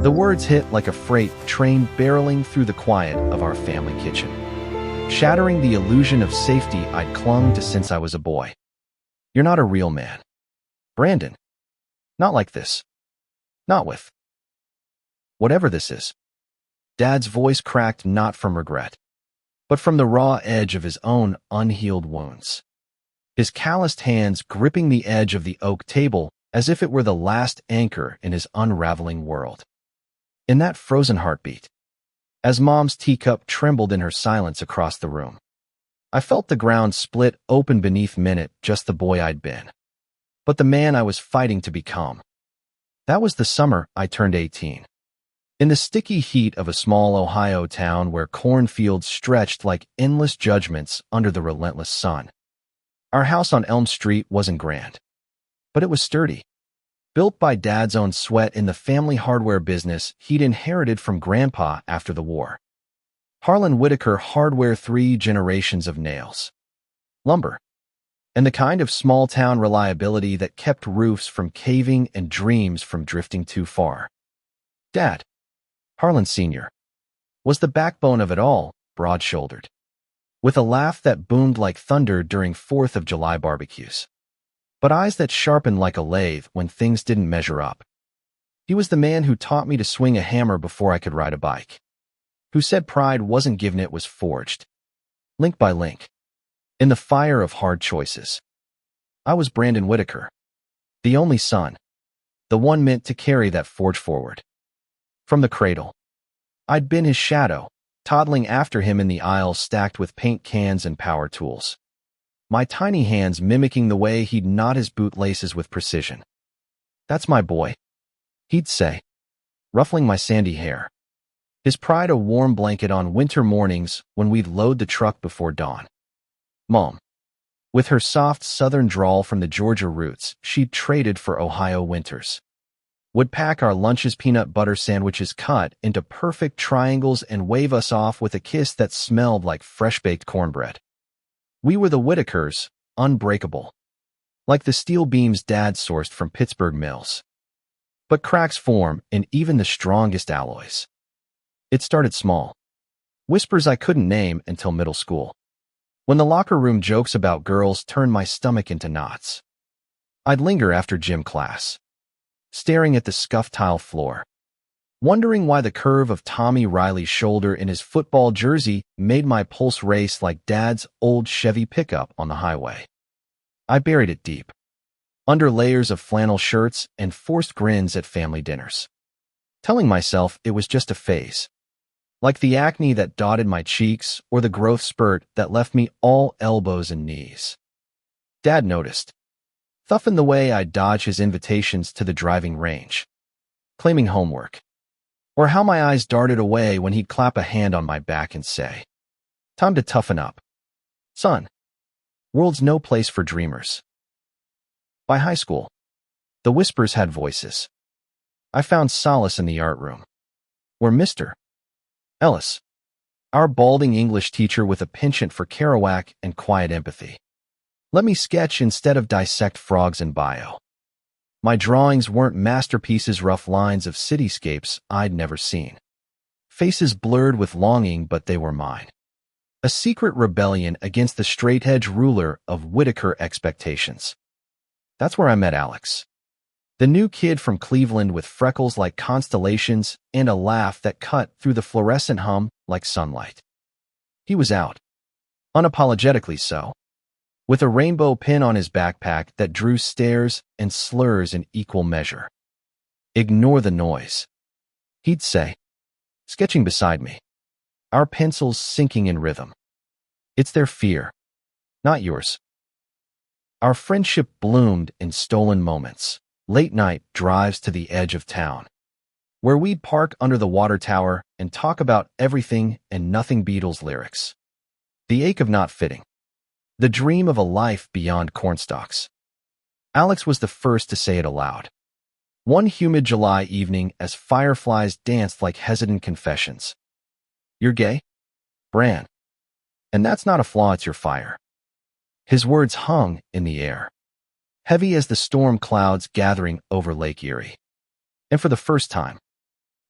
The words hit like a freight train barreling through the quiet of our family kitchen, shattering the illusion of safety I'd clung to since I was a boy. "You're not a real man, Brandon. Not like this. Not with whatever this is." Dad's voice cracked not from regret, but from the raw edge of his own unhealed wounds. His calloused hands gripping the edge of the oak table as if it were the last anchor in his unraveling world. In that frozen heartbeat, as Mom's teacup trembled in her silence across the room, I felt the ground split open beneath me, just the boy I'd been, but the man I was fighting to become. That was the summer I turned 18. In the sticky heat of a small Ohio town where cornfields stretched like endless judgments under the relentless sun. Our house on Elm Street wasn't grand, but it was sturdy. Built by Dad's own sweat in the family hardware business he'd inherited from Grandpa after the war. Harlan Whitaker Hardware, 3 generations of nails, lumber, and the kind of small-town reliability that kept roofs from caving and dreams from drifting too far. Dad, Harlan Sr., was the backbone of it all, broad-shouldered, with a laugh that boomed like thunder during 4th of July barbecues, but eyes that sharpened like a lathe when things didn't measure up. He was the man who taught me to swing a hammer before I could ride a bike, who said pride wasn't given, it was forged, link by link, in the fire of hard choices. I was Brandon Whitaker, the only son, the one meant to carry that forge forward. From the cradle, I'd been his shadow, toddling after him in the aisles stacked with paint cans and power tools, my tiny hands mimicking the way he'd knot his bootlaces with precision. "That's my boy," he'd say, ruffling my sandy hair, his pride a warm blanket on winter mornings when we'd load the truck before dawn. Mom, with her soft southern drawl from the Georgia roots she'd traded for Ohio winters, would pack our lunches, peanut butter sandwiches cut into perfect triangles, and wave us off with a kiss that smelled like fresh-baked cornbread. We were the Whitakers, unbreakable, like the steel beams Dad sourced from Pittsburgh mills. But cracks form in even the strongest alloys. It started small, whispers I couldn't name until middle school, when the locker room jokes about girls turned my stomach into knots. I'd linger after gym class, staring at the scuffed tile floor, wondering why the curve of Tommy Riley's shoulder in his football jersey made my pulse race like Dad's old Chevy pickup on the highway. I buried it deep, under layers of flannel shirts and forced grins at family dinners, telling myself it was just a phase, like the acne that dotted my cheeks or the growth spurt that left me all elbows and knees. Dad noticed, thuffing the way I'd dodge his invitations to the driving range, claiming homework, or how my eyes darted away when he'd clap a hand on my back and say, "Time to toughen up, son. World's no place for dreamers." By high school, the whispers had voices. I found solace in the art room, where Mr. Ellis, our balding English teacher with a penchant for Kerouac and quiet empathy, let me sketch instead of dissect frogs in bio. My drawings weren't masterpieces, rough lines of cityscapes I'd never seen, faces blurred with longing, but they were mine. A secret rebellion against the straight-edge ruler of Whitaker expectations. That's where I met Alex, the new kid from Cleveland with freckles like constellations and a laugh that cut through the fluorescent hum like sunlight. He was out, unapologetically so, with a rainbow pin on his backpack that drew stares and slurs in equal measure. "Ignore the noise," he'd say, sketching beside me, our pencils sinking in rhythm. "It's their fear, not yours." Our friendship bloomed in stolen moments, late-night drives to the edge of town, where we'd park under the water tower and talk about everything and nothing Beatles lyrics. The ache of not fitting, the dream of a life beyond cornstalks. Alex was the first to say it aloud. One humid July evening as fireflies danced like hesitant confessions. "You're gay, Bran. And that's not a flaw, it's your fire." His words hung in the air, heavy as the storm clouds gathering over Lake Erie. And for the first time,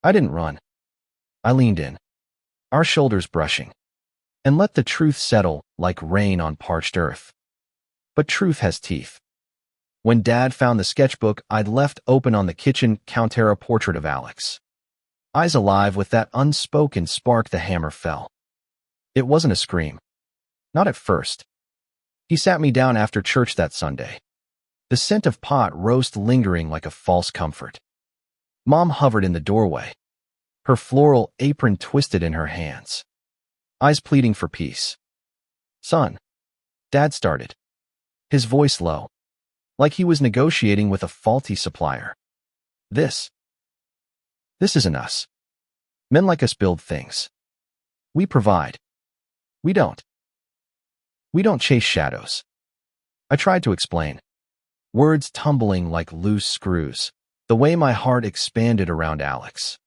I didn't run. I leaned in, our shoulders brushing, and let the truth settle like rain on parched earth. But truth has teeth. When Dad found the sketchbook I'd left open on the kitchen counter, a portrait of Alex. Eyes alive with that unspoken spark, the hammer fell. It wasn't a scream. Not at first. He sat me down after church that Sunday. The scent of pot roast lingering like a false comfort. Mom hovered in the doorway, her floral apron twisted in her hands, eyes pleading for peace. "Son," Dad started, his voice low, like he was negotiating with a faulty supplier. This isn't us. Men like us build things. We provide. We don't chase shadows." I tried to explain, words tumbling like loose screws, the way my heart expanded around Alex,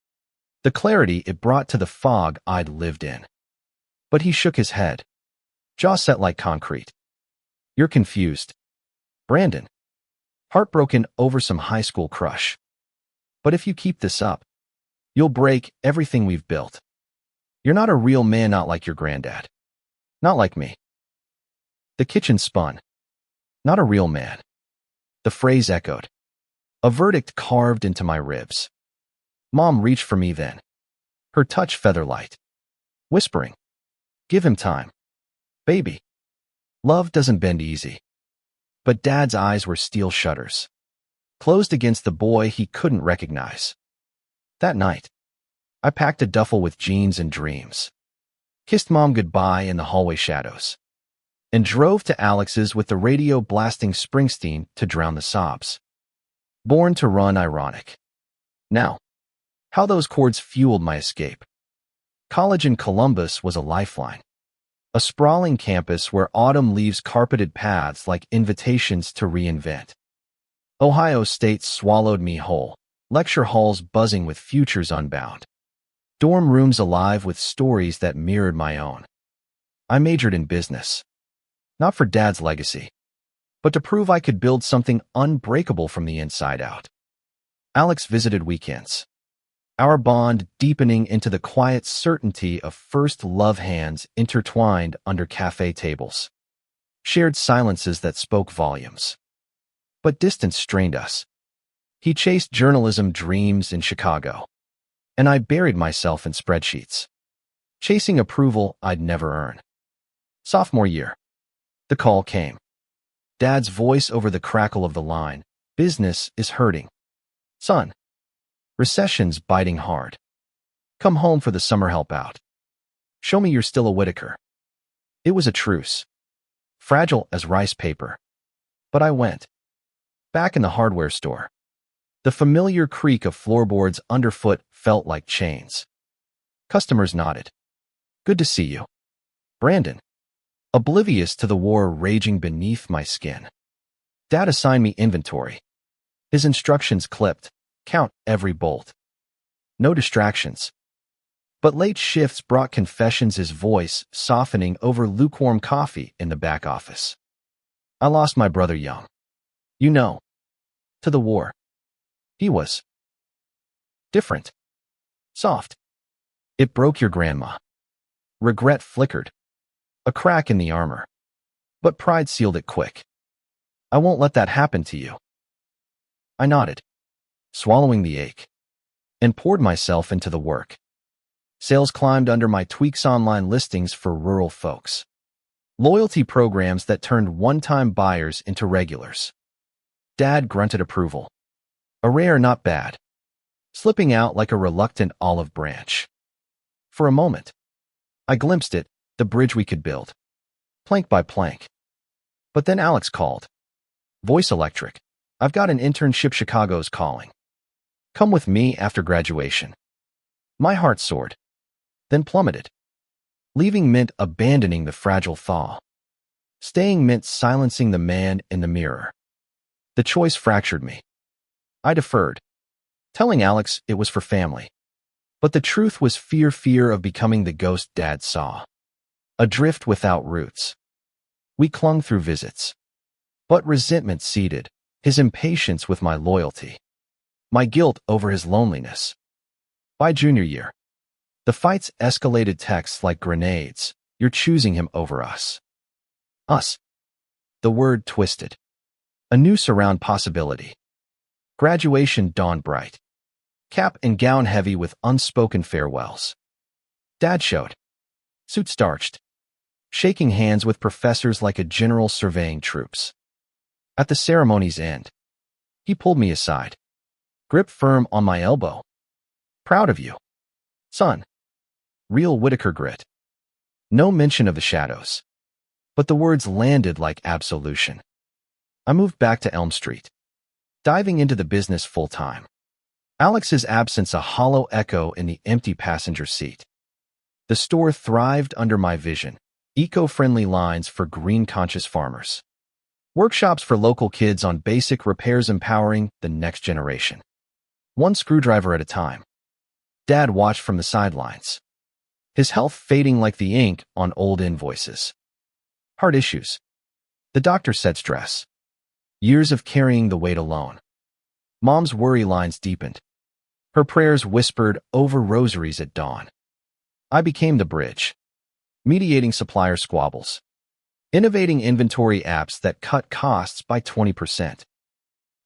the clarity it brought to the fog I'd lived in. But he shook his head, jaw set like concrete. "You're confused, Brandon. Heartbroken over some high school crush. But if you keep this up, you'll break everything we've built. You're not a real man, not like your granddad. Not like me." The kitchen spun. Not a real man. The phrase echoed, a verdict carved into my ribs. Mom reached for me then, her touch feather-light, whispering, "Give him time. Baby. Love doesn't bend easy." But Dad's eyes were steel shutters, closed against the boy he couldn't recognize. That night, I packed a duffel with jeans and dreams, kissed Mom goodbye in the hallway shadows, and drove to Alex's with the radio blasting Springsteen to drown the sobs. Born to run, ironic. Now, how those chords fueled my escape. College in Columbus was a lifeline. A sprawling campus where autumn leaves carpeted paths like invitations to reinvent. Ohio State swallowed me whole, lecture halls buzzing with futures unbound. Dorm rooms alive with stories that mirrored my own. I majored in business. Not for Dad's legacy, but to prove I could build something unbreakable from the inside out. Alex visited weekends, our bond deepening into the quiet certainty of first love, hands intertwined under cafe tables. Shared silences that spoke volumes. But distance strained us. He chased journalism dreams in Chicago, and I buried myself in spreadsheets, chasing approval I'd never earn. Sophomore year, the call came. Dad's voice over the crackle of the line. "Business is hurting. Son. Recession's biting hard. Come home for the summer help out. Show me you're still a Whitaker." It was a truce, fragile as rice paper. But I went. Back in the hardware store. The familiar creak of floorboards underfoot felt like chains. Customers nodded. "Good to see you, Brandon." Oblivious to the war raging beneath my skin. Dad assigned me inventory. His instructions clipped, count every bolt. No distractions. But late shifts brought confessions, his voice softening over lukewarm coffee in the back office. "I lost my brother young. You know, to the war. He was different. Soft. It broke your grandma." Regret flickered. A crack in the armor. But pride sealed it quick. "I won't let that happen to you." I nodded, swallowing the ache, and poured myself into the work. Sales climbed under my tweaks, online listings for rural folks. Loyalty programs that turned one-time buyers into regulars. Dad grunted approval. A rare, not bad. Slipping out like a reluctant olive branch. For a moment, I glimpsed it, the bridge we could build, plank by plank. But then Alex called. Voice electric. "I've got an internship, Chicago's calling. Come with me after graduation." My heart soared, then plummeted. Leaving meant abandoning the fragile thaw. Staying meant silencing the man in the mirror. The choice fractured me. I deferred, telling Alex it was for family. But the truth was fear of becoming the ghost Dad saw. Adrift without roots. We clung through visits. But resentment seeded, his impatience with my loyalty, my guilt over his loneliness. By junior year, the fights escalated texts like grenades. You're choosing him over us. Us. The word twisted. A noose around possibility. Graduation dawned bright. Cap and gown heavy with unspoken farewells. Dad showed. Suit starched. Shaking hands with professors like a general surveying troops. At the ceremony's end, he pulled me aside. Grip firm on my elbow. Proud of you, son. Real Whitaker grit. No mention of the shadows. But the words landed like absolution. I moved back to Elm Street, diving into the business full-time. Alex's absence a hollow echo in the empty passenger seat. The store thrived under my vision. Eco-friendly lines for green-conscious farmers. Workshops for local kids on basic repairs empowering the next generation. One screwdriver at a time. Dad watched from the sidelines. His health fading like the ink on old invoices. Heart issues. The doctor said stress. Years of carrying the weight alone. Mom's worry lines deepened. Her prayers whispered over rosaries at dawn. I became the bridge. Mediating supplier squabbles. Innovating inventory apps that cut costs by 20%.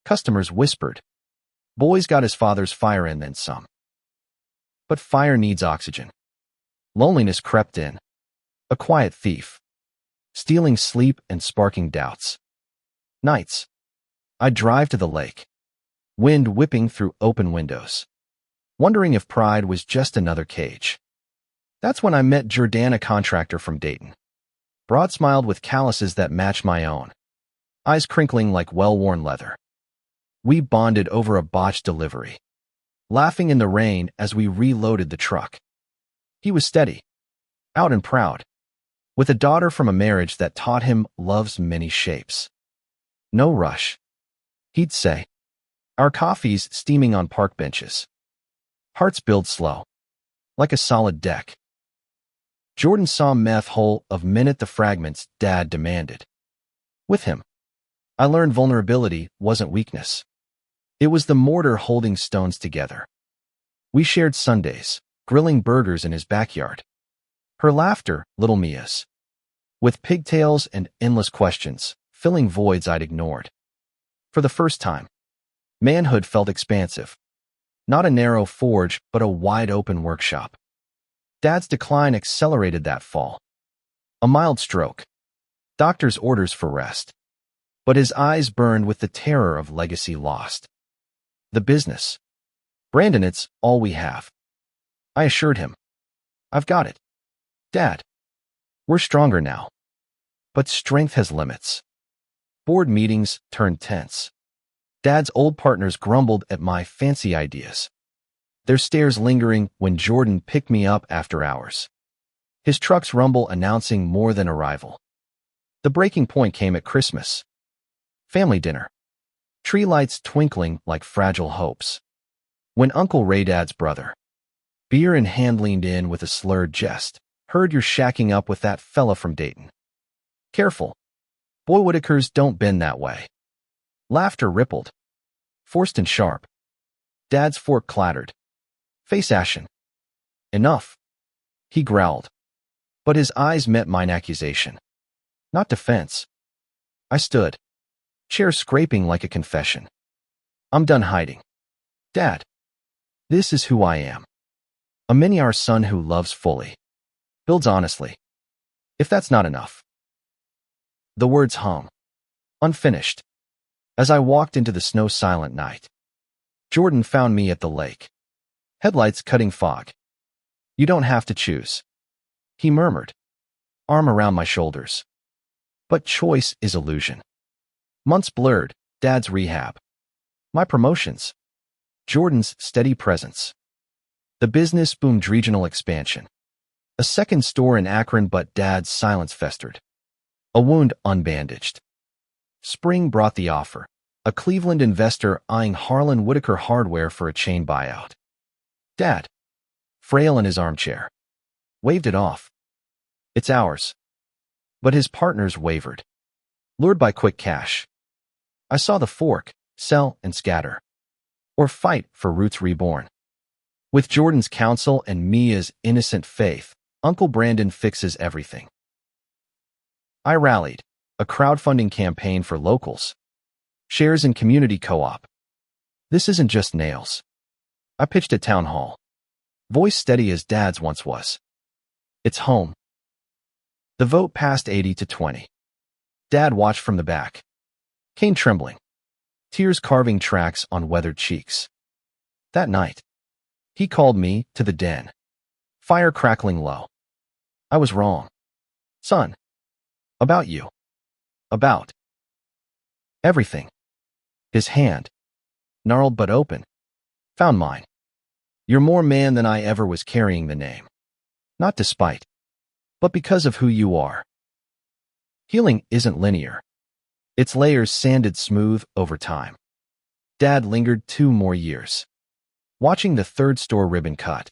Customers whispered. Boy's got his father's fire and then some. But fire needs oxygen. Loneliness crept in. A quiet thief. Stealing sleep and sparking doubts. Nights. I'd drive to the lake. Wind whipping through open windows. Wondering if pride was just another cage. That's when I met Jordana, contractor from Dayton. Broad-smiled with calluses that matched my own. Eyes crinkling like well-worn leather. We bonded over a botched delivery. Laughing in the rain as we reloaded the truck. He was steady. Out and proud. With a daughter from a marriage that taught him love's many shapes. No rush. He'd say. Our coffees steaming on park benches. Hearts build slow. Like a solid deck. Jordan saw meth whole of minute the fragments Dad demanded. With him, I learned vulnerability wasn't weakness. It was the mortar holding stones together. We shared Sundays, grilling burgers in his backyard. Her laughter, little Mia's. With pigtails and endless questions, filling voids I'd ignored. For the first time, manhood felt expansive. Not a narrow forge, but a wide-open workshop. Dad's decline accelerated that fall. A mild stroke. Doctor's orders for rest. But his eyes burned with the terror of legacy lost. The business. Brandon, it's all we have. I assured him. I've got it. Dad. We're stronger now. But strength has limits. Board meetings turned tense. Dad's old partners grumbled at my fancy ideas. Their stares lingering when Jordan picked me up after hours. His truck's rumble announcing more than arrival. The breaking point came at Christmas. Family dinner. Tree lights twinkling like fragile hopes. When Uncle Ray, Dad's brother, beer in hand, leaned in with a slurred jest. Heard you're shacking up with that fella from Dayton. Careful. Boy Whitakers don't bend that way. Laughter rippled. Forced and sharp. Dad's fork clattered. Face ashen. Enough. He growled. But his eyes met mine accusation. Not defense. I stood. Chair scraping like a confession. I'm done hiding. Dad. This is who I am. A mini-our son who loves fully. Builds honestly. If that's not enough. The words hung. Unfinished. As I walked into the snow-silent night. Jordan found me at the lake. Headlights cutting fog. You don't have to choose. He murmured. Arm around my shoulders. But choice is illusion. Months blurred, Dad's rehab. My promotions. Jordan's steady presence. The business boomed, regional expansion. A second store in Akron, but Dad's silence festered. A wound unbandaged. Spring brought the offer. A Cleveland investor eyeing Harlan Whitaker hardware for a chain buyout. Dad, frail in his armchair, waved it off. It's ours. But his partners wavered. Lured by quick cash. I saw the fork, sell and scatter. Or fight for roots reborn. With Jordan's counsel and Mia's innocent faith, Uncle Brandon fixes everything. I rallied a crowdfunding campaign for locals, shares in community co-op. This isn't just nails. I pitched at town hall. Voice steady as Dad's once was. It's home. The vote passed 80-20. Dad watched from the back, cane trembling, tears carving tracks on weathered cheeks. That night, he called me to the den, fire crackling low. I was wrong. Son. About you. About everything. His hand, gnarled but open, found mine. You're more man than I ever was carrying the name. Not despite, but because of who you are. Healing isn't linear. Its layers sanded smooth over time. Dad lingered 2 more years, watching the third store ribbon cut.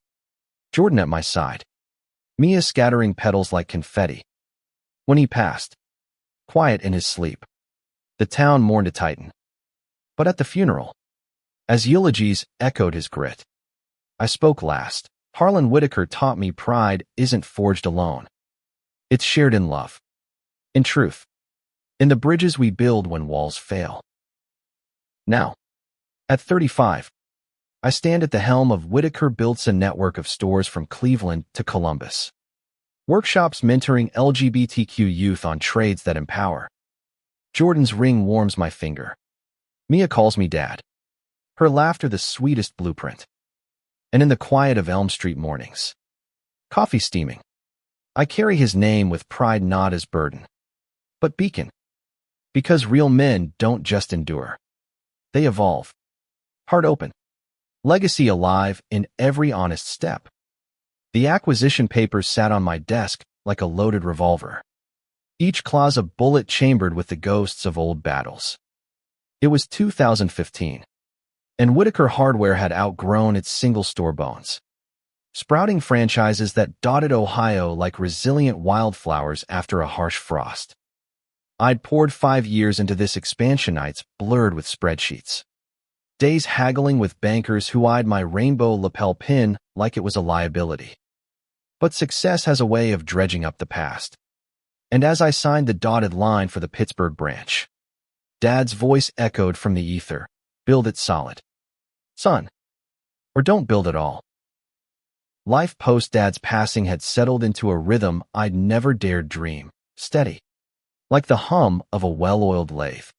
Jordan at my side, Mia scattering petals like confetti. When he passed, quiet in his sleep, the town mourned a titan. But at the funeral, as eulogies echoed his grit, I spoke last. Harlan Whitaker taught me pride isn't forged alone. It's shared in love, in truth, in the bridges we build when walls fail. Now, at 35, I stand at the helm of Whitaker builds a network of stores from Cleveland to Columbus. Workshops mentoring LGBTQ youth on trades that empower. Jordan's ring warms my finger. Mia calls me Dad. Her laughter the sweetest blueprint. And in the quiet of Elm Street mornings, coffee steaming, I carry his name with pride, not as burden, but beacon. Because real men don't just endure. They evolve. Heart open. Legacy alive in every honest step. The acquisition papers sat on my desk like a loaded revolver. Each clause a bullet chambered with the ghosts of old battles. It was 2015, and Whitaker Hardware had outgrown its single-store bones, sprouting franchises that dotted Ohio like resilient wildflowers after a harsh frost. I'd poured 5 years into this expansion, nights blurred with spreadsheets, days haggling with bankers who eyed my rainbow lapel pin like it was a liability. But success has a way of dredging up the past. And as I signed the dotted line for the Pittsburgh branch, Dad's voice echoed from the ether, build it solid, son, or don't build at all. Life post-Dad's passing had settled into a rhythm I'd never dared dream, steady, like the hum of a well-oiled lathe.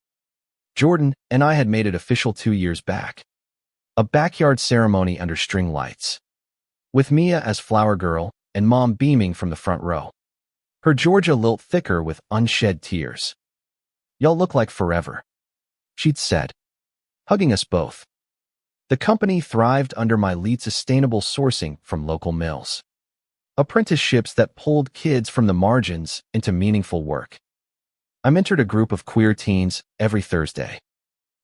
Jordan and I had made it official 2 years back, a backyard ceremony under string lights, with Mia as flower girl and Mom beaming from the front row, her Georgia lilt thicker with unshed tears. Y'all look like forever, she'd said, hugging us both. The company thrived under my lead, sustainable sourcing from local mills, apprenticeships that pulled kids from the margins into meaningful work. I mentored a group of queer teens every Thursday,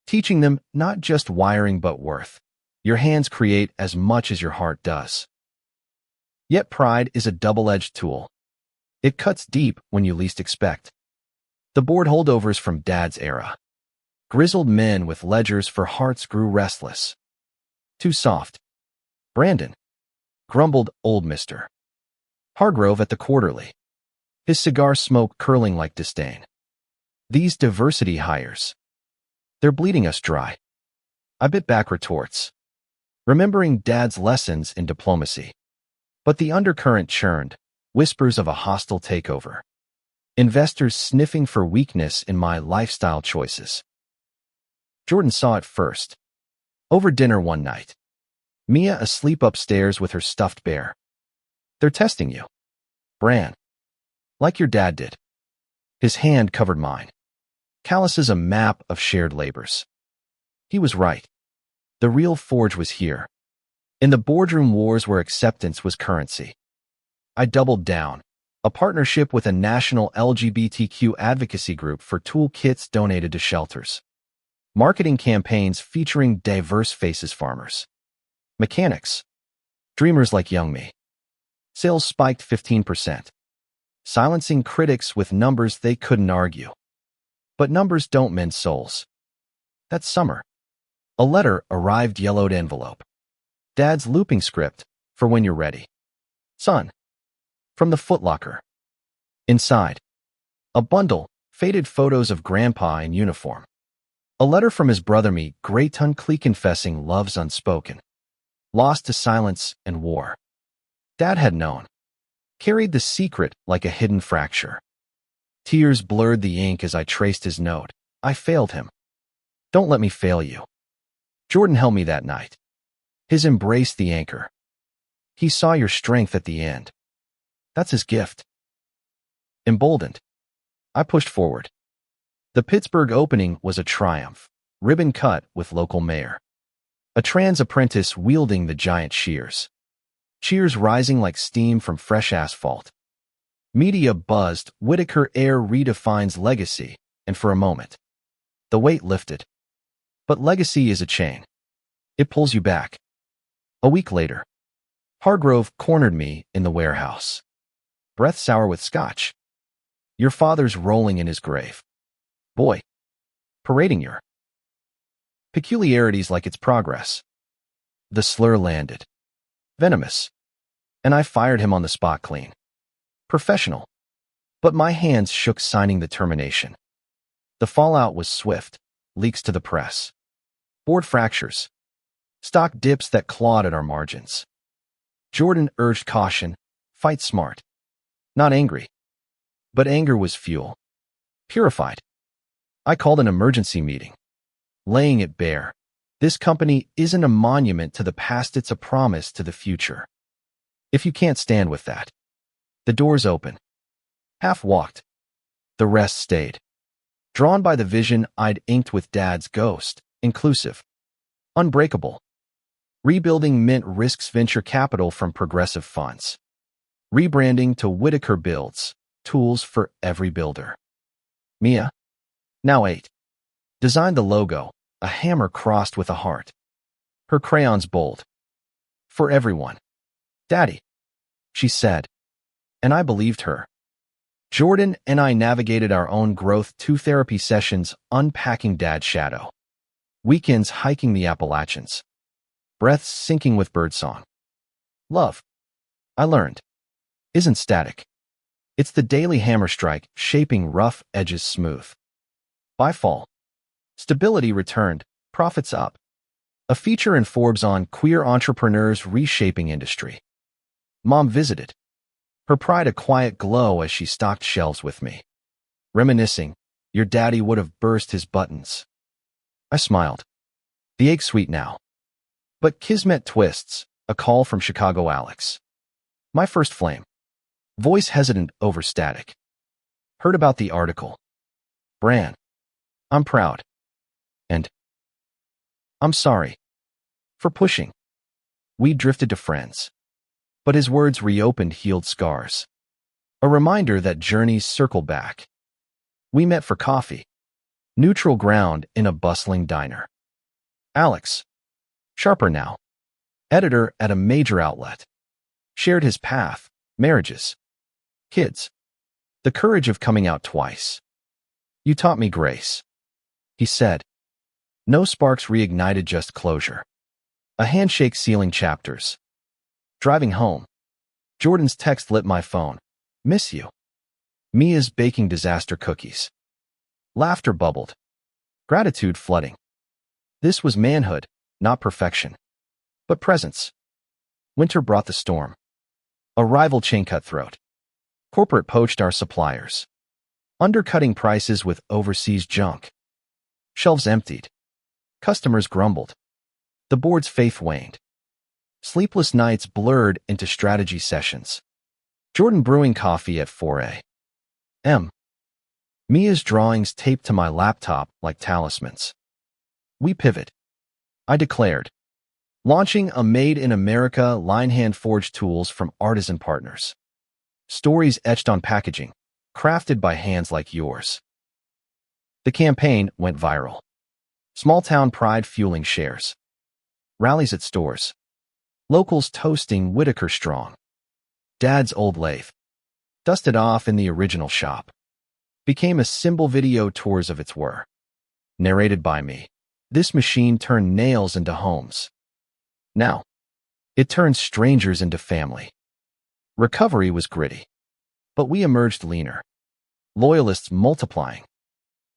teaching them not just wiring but worth. Your hands create as much as your heart does. Yet pride is a double-edged tool. It cuts deep when you least expect. The board holdovers from Dad's era. Grizzled men with ledgers for hearts grew restless. Too soft. Brandon, grumbled old Mr. Hargrove at the quarterly, his cigar smoke curling like disdain. These diversity hires, they're bleeding us dry. I bit back retorts, remembering Dad's lessons in diplomacy. But the undercurrent churned, whispers of a hostile takeover. Investors sniffing for weakness in my lifestyle choices. Jordan saw it first. Over dinner one night, Mia asleep upstairs with her stuffed bear. They're testing you, Bran. Like your dad did. His hand covered mine. Callous as a map of shared labors. He was right. The real forge was here. In the boardroom wars where acceptance was currency. I doubled down. A partnership with a national LGBTQ advocacy group for toolkits donated to shelters. Marketing campaigns featuring diverse faces, farmers, mechanics, dreamers like young me. Sales spiked 15%, silencing critics with numbers they couldn't argue. But numbers don't mend souls. That summer, a letter arrived, yellowed envelope. Dad's looping script, for when you're ready. Son. From the footlocker. Inside. A bundle, faded photos of Grandpa in uniform. A letter from his brother me, Grayton Clee confessing love's unspoken. Lost to silence and war. Dad had known. Carried the secret like a hidden fracture. Tears blurred the ink as I traced his note. I failed him. Don't let me fail you. Jordan held me that night. His embrace the anchor. He saw your strength at the end. That's his gift. Emboldened, I pushed forward. The Pittsburgh opening was a triumph, ribbon cut with local mayor. A trans apprentice wielding the giant shears. Cheers rising like steam from fresh asphalt. Media buzzed, Whitaker Air redefines legacy, and for a moment, the weight lifted. But legacy is a chain. It pulls you back. A week later, Hargrove cornered me in the warehouse. Breath sour with scotch. Your father's rolling in his grave. Boy, parading your peculiarities like it's progress. The slur landed. Venomous. And I fired him on the spot clean. Professional. But my hands shook signing the termination. The fallout was swift. Leaks to the press. Board fractures. Stock dips that clawed at our margins. Jordan urged caution. Fight smart. Not angry. But anger was fuel. Purified. I called an emergency meeting. Laying it bare. This company isn't a monument to the past, it's a promise to the future. If you can't stand with that. The doors open. Half walked. The rest stayed. Drawn by the vision I'd inked with Dad's ghost. Inclusive. Unbreakable. Rebuilding Mint risks venture capital from progressive funds. Rebranding to Whitaker Builds. Tools for every builder. Mia. Now 8. Designed the logo. A hammer crossed with a heart. Her crayons bold. For everyone. Daddy. She said. And I believed her. Jordan and I navigated our own growth, 2 therapy sessions, unpacking Dad's shadow. Weekends hiking the Appalachians. Breaths sinking with birdsong. Love, I learned, isn't static. It's the daily hammer strike, shaping rough edges smooth. By fall, stability returned, profits up. A feature in Forbes on queer entrepreneurs reshaping industry. Mom visited. Her pride a quiet glow as she stocked shelves with me. Reminiscing, your daddy would have burst his buttons. I smiled. The ache sweet now. But kismet twists, a call from Chicago Alex. My first flame. Voice hesitant over static. Heard about the article. Bran. I'm proud. And I'm sorry. For pushing. We drifted to friends. But his words reopened healed scars. A reminder that journeys circle back. We met for coffee. Neutral ground in a bustling diner. Alex. Sharper now. Editor at a major outlet. Shared his path, marriages. Kids. The courage of coming out twice. You taught me grace. He said. No sparks reignited, just closure. A handshake sealing chapters. Driving home. Jordan's text lit my phone. Miss you. Mia's baking disaster cookies. Laughter bubbled. Gratitude flooding. This was manhood, not perfection. But presence. Winter brought the storm. A rival chain cutthroat. Corporate poached our suppliers. Undercutting prices with overseas junk. Shelves emptied. Customers grumbled. The board's faith waned. Sleepless nights blurred into strategy sessions. Jordan brewing coffee at 4 a.m. Mia's drawings taped to my laptop like talismans. We pivot. I declared. Launching a Made in America line, hand-forged tools from artisan partners. Stories etched on packaging, crafted by hands like yours. The campaign went viral. Small-town pride fueling shares. Rallies at stores. Locals toasting Whitaker strong. Dad's old lathe. Dusted off in the original shop. Became a symbol, video tours of its were. Narrated by me. This machine turned nails into homes. Now, It turned strangers into family. Recovery was gritty, but we emerged leaner, loyalists multiplying.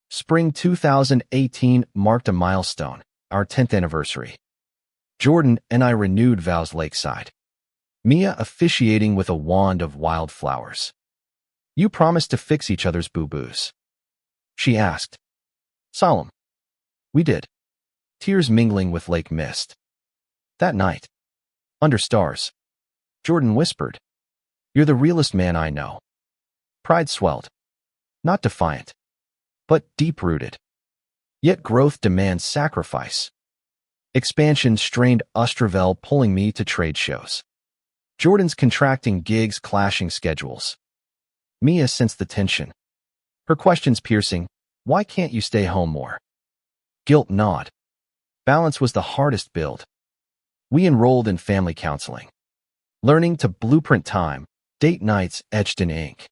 Spring 2018 marked a milestone, our 10th anniversary. Jordan and I renewed vows lakeside, Mia officiating with a wand of wildflowers. "You promised to fix each other's boo-boos," she asked. Solemn. We did, tears mingling with lake mist. That night, under stars, Jordan whispered, "You're the realest man I know." Pride swelled, not defiant, but deep-rooted. Yet growth demands sacrifice. Expansion strained Ostravel, pulling me to trade shows. Jordan's contracting gigs, clashing schedules. Mia sensed the tension. Her questions piercing, "Why can't you stay home more?" Guilt gnawed. Balance was the hardest build. We enrolled in family counseling, learning to blueprint time, date nights etched in ink,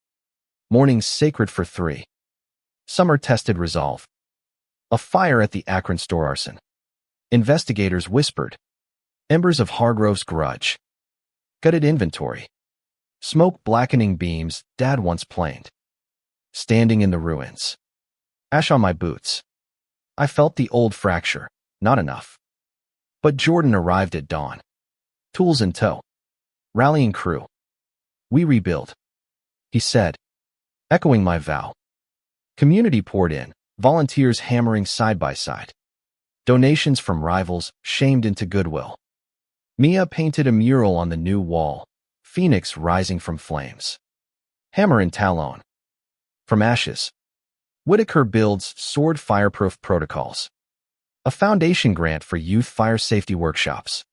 mornings sacred for 3. Summer tested resolve. A fire at the Akron store arson. Investigators whispered. Embers of Hargrove's grudge. Gutted inventory. Smoke blackening beams Dad once planed. Standing in the ruins. Ash on my boots. I felt the old fracture. Not enough. But Jordan arrived at dawn. Tools in tow. Rallying crew. "We rebuild," he said, echoing my vow. Community poured in, volunteers hammering side by side. Donations from rivals shamed into goodwill. Mia painted a mural on the new wall, Phoenix rising from flames. Hammer and talon. From ashes. Whitaker builds sword fireproof protocols. A foundation grant for youth fire safety workshops.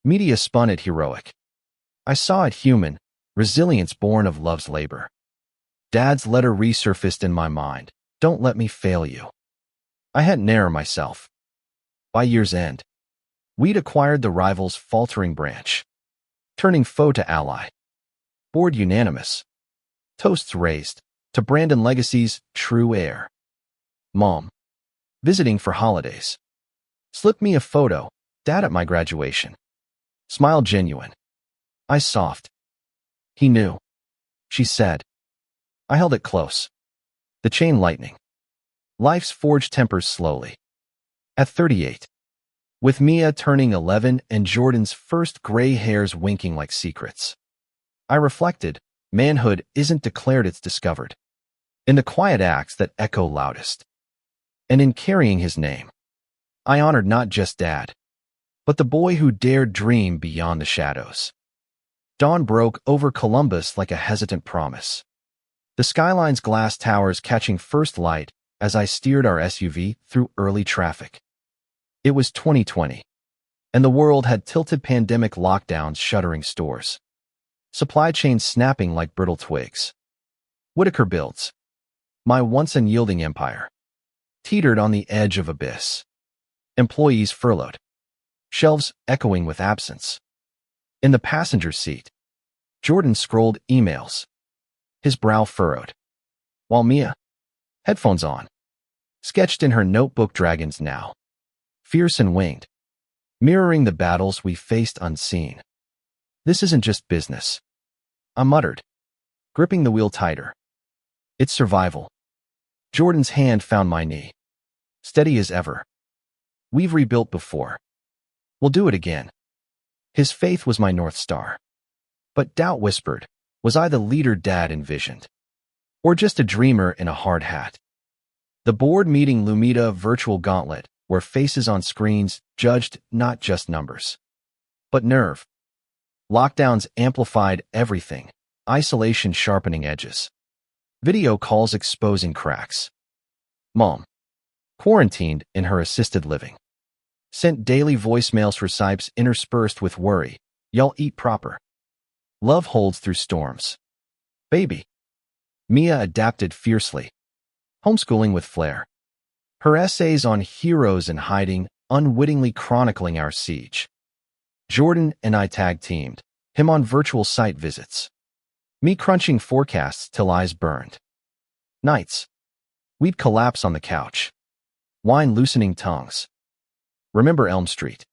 Media spun it heroic. I saw it human, resilience born of love's labor. Dad's letter resurfaced in my mind. "Don't let me fail you." I hadn't erred myself. By year's end, we'd acquired the rival's faltering branch, turning foe to ally. Board unanimous. Toasts raised to Brandon Legacy's true heir. Mom, visiting for holidays. Slipped me a photo, Dad at my graduation. Smile genuine. Eyes soft. "He knew," she said. I held it close. The chain lightning. Life's forged tempers slowly. At 38, with Mia turning 11 and Jordan's first gray hairs winking like secrets, I reflected, manhood isn't declared, it's discovered. In the quiet acts that echo loudest. And in carrying his name, I honored not just Dad, but the boy who dared dream beyond the shadows. Dawn broke over Columbus like a hesitant promise. The skyline's glass towers catching first light as I steered our SUV through early traffic. It was 2020, and the world had tilted, pandemic lockdowns shuttering stores. Supply chains snapping like brittle twigs. Whitaker builds, my once unyielding empire, teetered on the edge of abyss. Employees furloughed. Shelves echoing with absence. In the passenger seat, Jordan scrolled emails, his brow furrowed, while Mia, headphones on, sketched in her notebook dragons now, fierce and winged, mirroring the battles we faced unseen. "This isn't just business," I muttered, gripping the wheel tighter. "It's survival." Jordan's hand found my knee, steady as ever. "We've rebuilt before. We'll do it again." His faith was my North Star. But doubt whispered, was I the leader Dad envisioned? Or just a dreamer in a hard hat? The board meeting loomed, a virtual gauntlet, where faces on screens judged not just numbers, but nerve. Lockdowns amplified everything, isolation sharpening edges. Video calls exposing cracks. Mom, quarantined in her assisted living, sent daily voicemails for Sipes interspersed with worry. "Y'all eat proper. Love holds through storms. Baby." Mia adapted fiercely, homeschooling with flair. Her essays on heroes in hiding, unwittingly chronicling our siege. Jordan and I tag-teamed, him on virtual site visits. Me crunching forecasts till eyes burned. Nights, we'd collapse on the couch, wine loosening tongues. "Remember Elm Street?"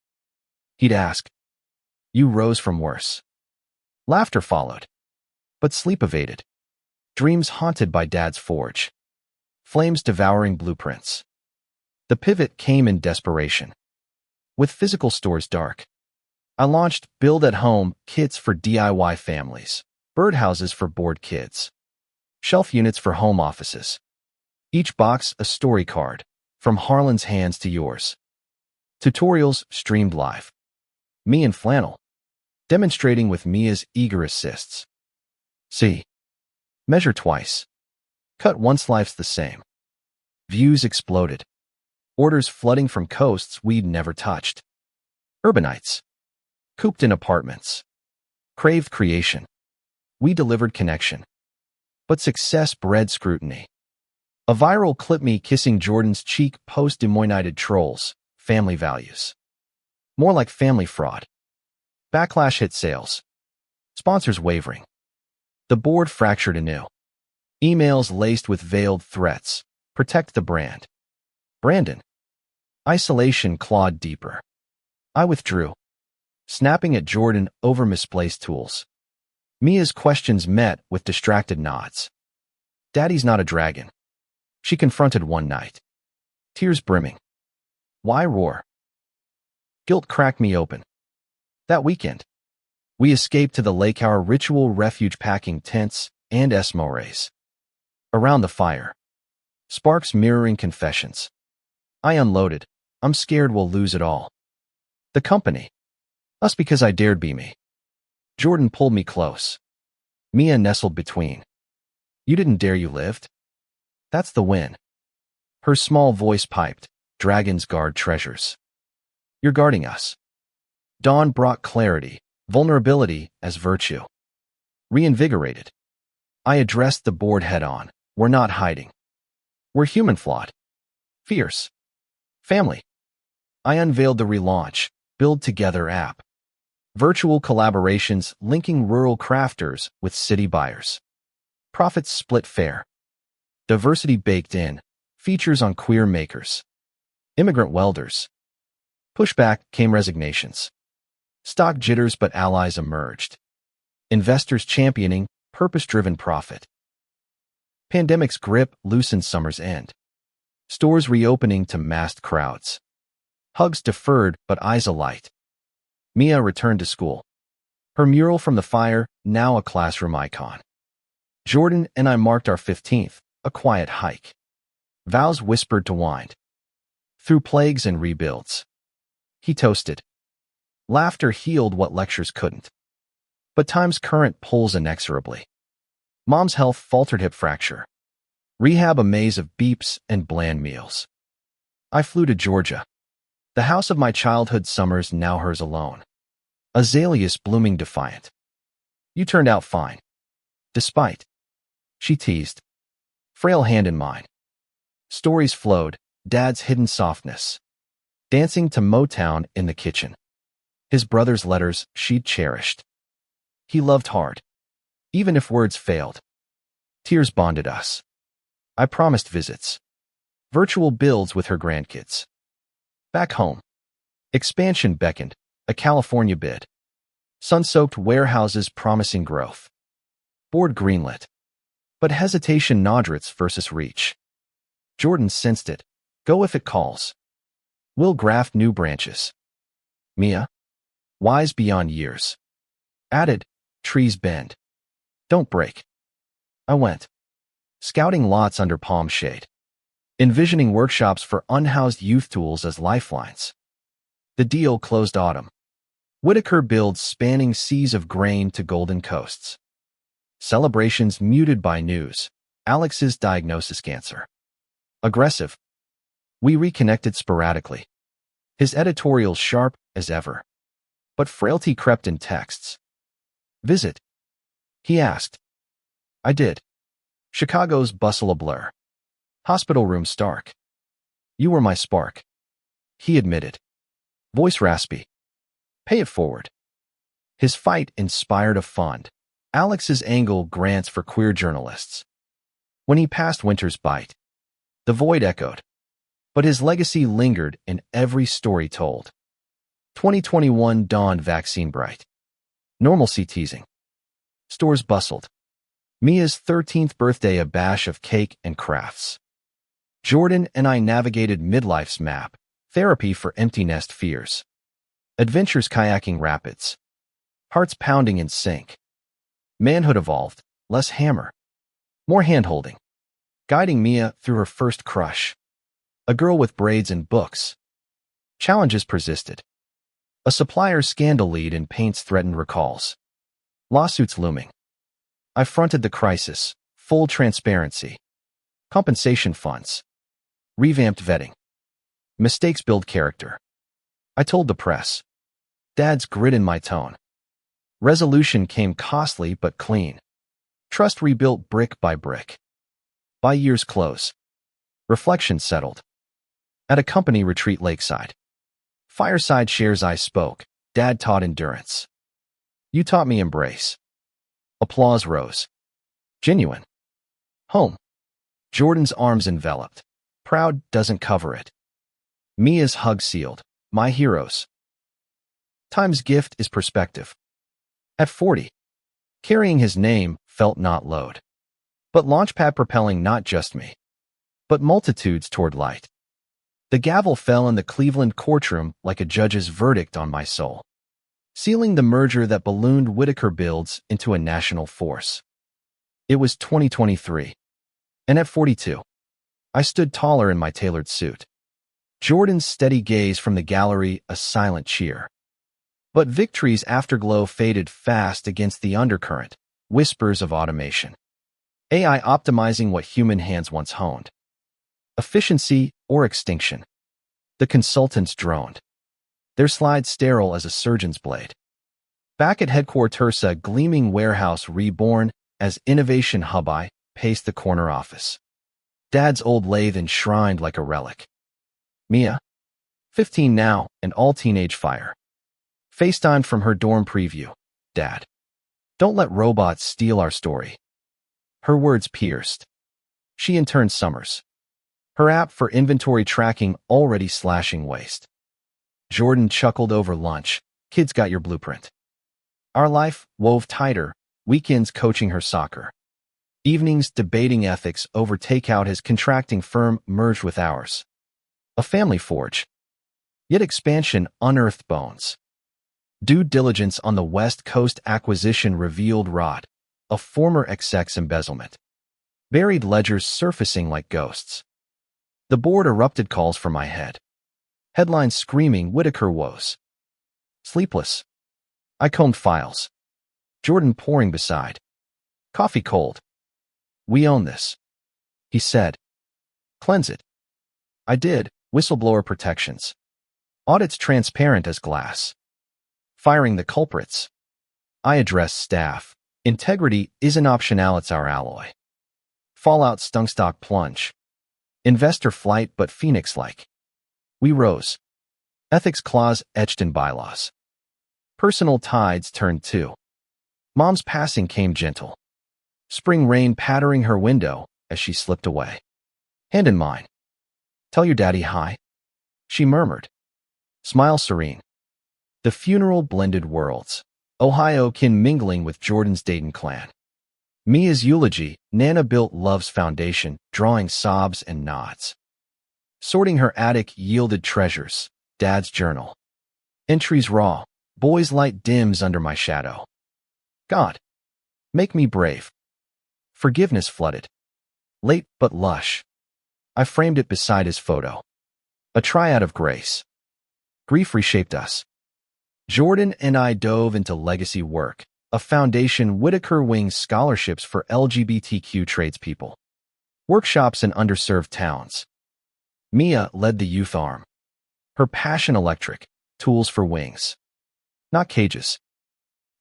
he'd ask. You rose from worse. Laughter followed, but sleep evaded. Dreams haunted by Dad's forge. Flames devouring blueprints. The pivot came in desperation. With physical stores dark, I launched build-at-home kits for DIY families, birdhouses for bored kids, shelf units for home offices. Each box a story card, from Harlan's hands to yours. Tutorials streamed live. Me in flannel, demonstrating with Mia's eager assists. See. Measure twice. Cut once, life's the same. Views exploded. Orders flooding from coasts we'd never touched. Urbanites. Cooped in apartments. Craved creation. We delivered connection. But success bred scrutiny. A viral clip, me kissing Jordan's cheek, post Des Moines trolls. Family values. More like family fraud. Backlash hit sales. Sponsors wavering. The board fractured anew. Emails laced with veiled threats. Protect the brand. Brandon. Isolation clawed deeper. I withdrew, snapping at Jordan over misplaced tools. Mia's questions met with distracted nods. Daddy's not a dragon. She confronted one night. Tears brimming. Why roar? Guilt cracked me open. That weekend, we escaped to the lake, our ritual refuge, packing tents and esmores. Around the fire, sparks mirroring confessions. I unloaded. I'm scared we'll lose it all. The company. Us, because I dared be me. Jordan pulled me close. Mia nestled between. You didn't dare, you lived. That's the win. Her small voice piped. Dragons guard treasures. You're guarding us. Dawn brought clarity, vulnerability as virtue. Reinvigorated, I addressed the board head-on. We're not hiding. We're human, flawed. Fierce. Family. I unveiled the relaunch, Build Together app. Virtual collaborations linking rural crafters with city buyers. Profits split fair. Diversity baked in. Features on queer makers. Immigrant welders. Pushback came resignations. Stock jitters, but allies emerged. Investors championing purpose-driven profit. Pandemic's grip loosened summer's end. Stores reopening to massed crowds. Hugs deferred, but eyes alight. Mia returned to school. Her mural from the fire, now a classroom icon. Jordan and I marked our 15th, a quiet hike. Vows whispered to wind. Through plagues and rebuilds. He toasted. Laughter healed what lectures couldn't. But time's current pulls inexorably. Mom's health faltered, hip fracture. Rehab a maze of beeps and bland meals. I flew to Georgia. The house of my childhood summers, now hers alone. Azaleas blooming defiant. You turned out fine. Despite. She teased. Frail hand in mine. Stories flowed, Dad's hidden softness. Dancing to Motown in the kitchen. His brother's letters she'd cherished. He loved hard. Even if words failed. Tears bonded us. I promised visits. Virtual builds with her grandkids. Back home. Expansion beckoned, a California bid. Sun-soaked warehouses promising growth. Board greenlit. But hesitation, Nodrits versus reach. Jordan sensed it. Go if it calls. We'll graft new branches. Mia, wise beyond years, added, trees bend. Don't break. I went. Scouting lots under palm shade. Envisioning workshops for unhoused youth, tools as lifelines. The deal closed autumn. Whitaker builds spanning seas of grain to golden coasts. Celebrations muted by news. Alex's diagnosis, cancer. Aggressive. We reconnected sporadically. His editorials sharp as ever. But frailty crept in texts. Visit? He asked. I did. Chicago's bustle a blur. Hospital room stark. You were my spark. He admitted. Voice raspy. Pay it forward. His fight inspired a fund. Alex's angle grants for queer journalists. When he passed winter's bite, the void echoed. But his legacy lingered in every story told. 2021 dawned vaccine bright. Normalcy teasing. Stores bustled. Mia's 13th birthday a bash of cake and crafts. Jordan and I navigated midlife's map, therapy for empty nest fears. Adventures kayaking rapids. Hearts pounding in sync. Manhood evolved, less hammer. More hand-holding. Guiding Mia through her first crush. A girl with braids and books. Challenges persisted. A supplier's scandal lead in paints threatened recalls. Lawsuits looming. I fronted the crisis, full transparency. Compensation funds. Revamped vetting. Mistakes build character. I told the press. Dad's grit in my tone. Resolution came costly but clean. Trust rebuilt brick by brick. By year's close. Reflection settled. At a company retreat lakeside. Fireside shares I spoke. Dad taught endurance. You taught me embrace. Applause rose. Genuine. Home. Jordan's arms enveloped. Proud doesn't cover it. Mia's hug sealed. My heroes. Time's gift is perspective. At 40. Carrying his name felt not load. But launchpad propelling not just me. But multitudes toward light. The gavel fell in the Cleveland courtroom like a judge's verdict on my soul, sealing the merger that ballooned Whitaker Builds into a national force. It was 2023, and at 42, I stood taller in my tailored suit. Jordan's steady gaze from the gallery a silent cheer. But victory's afterglow faded fast against the undercurrent, whispers of automation. AI optimizing what human hands once honed. Efficiency or extinction. The consultants droned. Their slides sterile as a surgeon's blade. Back at headquarters, a gleaming warehouse reborn as innovation hub I paced the corner office. Dad's old lathe enshrined like a relic. Mia, 15 now and all teenage fire. FaceTime from her dorm preview. Dad, don't let robots steal our story. Her words pierced. She interned summers. Her app for inventory tracking already slashing waste. Jordan chuckled over lunch. Kids got your blueprint. Our life wove tighter, weekends coaching her soccer. Evenings debating ethics over takeout. His contracting firm merged with ours. A family forge. Yet expansion unearthed bones. Due diligence on the West Coast acquisition revealed rot, a former exec's embezzlement. Buried ledgers surfacing like ghosts. The board erupted calls from my head. Headlines screaming Whitaker woes. Sleepless. I combed files. Jordan pouring beside. Coffee cold. We own this. He said. Cleanse it. I did. Whistleblower protections. Audits transparent as glass. Firing the culprits. I addressed staff. Integrity isn't optional, it's our alloy. Fallout Stunkstock plunge. Investor flight but phoenix-like. We rose. Ethics clause etched in bylaws. Personal tides turned too. Mom's passing came gentle. Spring rain pattering her window as she slipped away. Hand in mine. Tell your daddy hi. She murmured. Smile serene. The funeral blended worlds. Ohio kin mingling with Jordan's Dayton clan. Mia's eulogy, Nana built love's foundation, drawing sobs and nods. Sorting her attic yielded treasures, Dad's journal. Entries raw, boy's light dims under my shadow. God, make me brave. Forgiveness flooded. Late but lush. I framed it beside his photo. A triad of grace. Grief reshaped us. Jordan and I dove into legacy work, a foundation Whitaker wings scholarships for LGBTQ tradespeople. Workshops in underserved towns. Mia led the youth arm. Her passion electric, tools for wings. Not cages.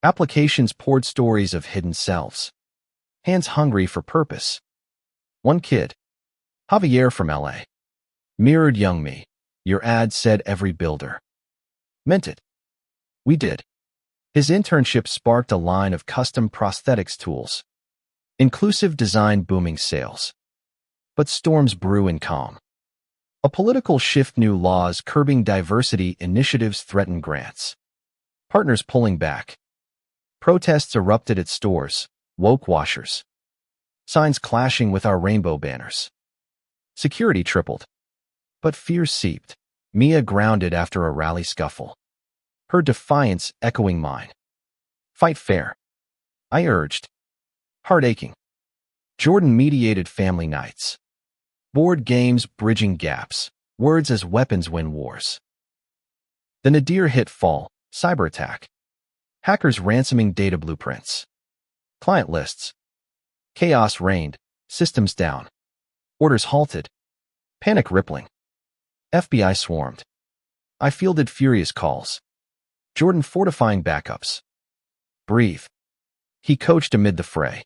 Applications poured stories of hidden selves. Hands hungry for purpose. One kid, Javier from LA, mirrored young me. Your ad said every builder. Meant it. We did. His internship sparked a line of custom prosthetics tools. Inclusive design booming sales. But storms brew in calm. A political shift, new laws curbing diversity initiatives threaten grants. Partners pulling back. Protests erupted at stores, woke washers. Signs clashing with our rainbow banners. Security tripled. But fears seeped. Mia grounded after a rally scuffle. Her defiance echoing mine. Fight fair. I urged. Heart aching. Jordan mediated family nights. Board games bridging gaps. Words as weapons win wars. The nadir hit fall. Cyber attack. Hackers ransoming data blueprints. Client lists. Chaos reigned. Systems down. Orders halted. Panic rippling. FBI swarmed. I fielded furious calls. Jordan fortifying backups. Breathe. He coached amid the fray.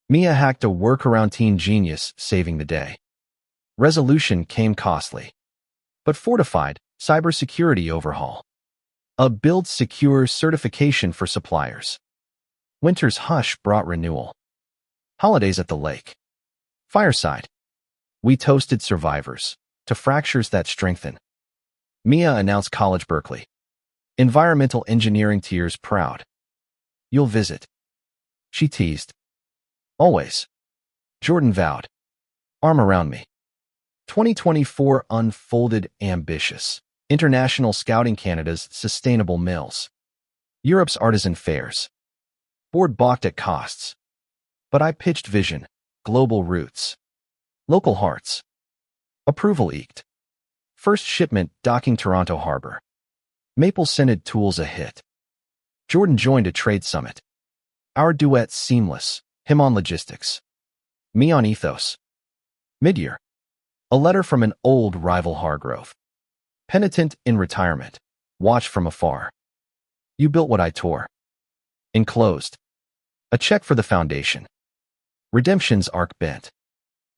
Mia hacked a workaround, teen genius saving the day. Resolution came costly. But fortified, cybersecurity overhaul. A build secure certification for suppliers. Winter's hush brought renewal. Holidays at the lake. Fireside. We toasted survivors to fractures that strengthen. Mia announced College Berkeley. Environmental engineering tears proud. You'll visit. She teased. Always. Jordan vowed. Arm around me. 2024 unfolded ambitious. International Scouting Canada's Sustainable Mills. Europe's Artisan Fairs. Board balked at costs. But I pitched vision, global roots. Local hearts. Approval eked. First shipment docking Toronto Harbor. Maple-scented tools a hit. Jordan joined a trade summit. Our duet seamless, him on logistics. Me on ethos. Midyear. A letter from an old rival Hargrove. Penitent in retirement. Watch from afar. You built what I tore. Enclosed. A check for the foundation. Redemption's arc bent.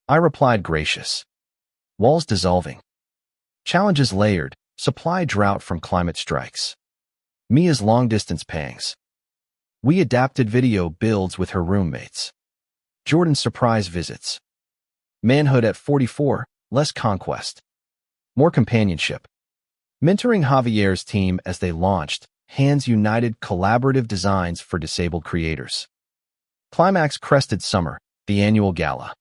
I replied gracious. Walls dissolving. Challenges layered. Supply drought from climate strikes. Mia's long-distance pangs. We adapted video builds with her roommates. Jordan's surprise visits. Manhood at 44, less conquest. More companionship. Mentoring Javier's team as they launched Hands United collaborative designs for disabled creators. Climax crested summer, the annual gala.